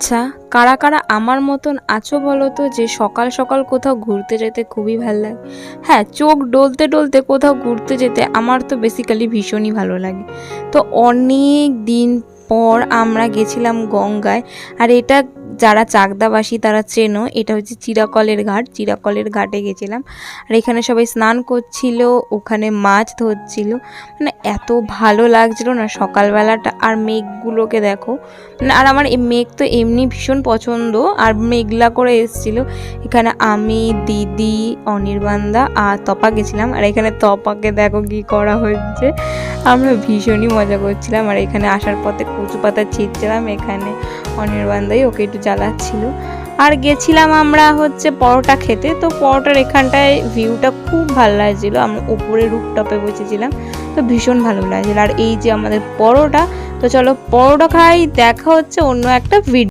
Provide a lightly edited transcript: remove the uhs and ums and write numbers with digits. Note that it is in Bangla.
আচ্ছা, কারা কারা আমার মতন আছো বলো তো, যে সকাল সকাল কোথাও ঘুরতে যেতে খুবই ভালো লাগে। হ্যাঁ, চোখ ডলতে ডলতে কোথাও ঘুরতে যেতে আমার তো বেসিক্যালি ভীষণই ভালো লাগে। তো অনেক দিন পর আমরা গেছিলাম গঙ্গায়। আর এটা যারা চাকদাবাসী তারা চেনো, এটা হচ্ছে চিরাকলের ঘাট। চিরাকলের ঘাটে গেছিলাম। আর এখানে সবাই স্নান করছিল, ওখানে মাছ ধরছিল। মানে এত ভালো লাগছিল না সকালবেলাটা। আর মেঘগুলোকে দেখো, মানে আর আমার এই মেঘ তো এমনি ভীষণ পছন্দ। আর মেঘলা করে এসেছিল। এখানে আমি, দিদি, অনির্বাণদা আর তপা গেছিলাম। আর এখানে তপাকে দেখো কি করা হচ্ছে। আমরা ভীষণই মজা করছিলাম। আর এখানে আসার পথে কচু পাতা ছিঁড়ছিলাম। এখানে অনির্বাণদাই ওকে একটু জ্বালাচ্ছিল। আর গেছিলাম আমরা হচ্ছে পরোটা খেতে। তো পরোটার এখানটায় ভিউটা খুব ভালো লাগছিলো। আমরা উপরে রুফটপে বসেছিলাম, তো ভীষণ ভালো লাগছিলো। আর এই যে আমাদের পরোটা। তো চলো পরোটা খাই, দেখা হচ্ছে অন্য একটা ভিডিও।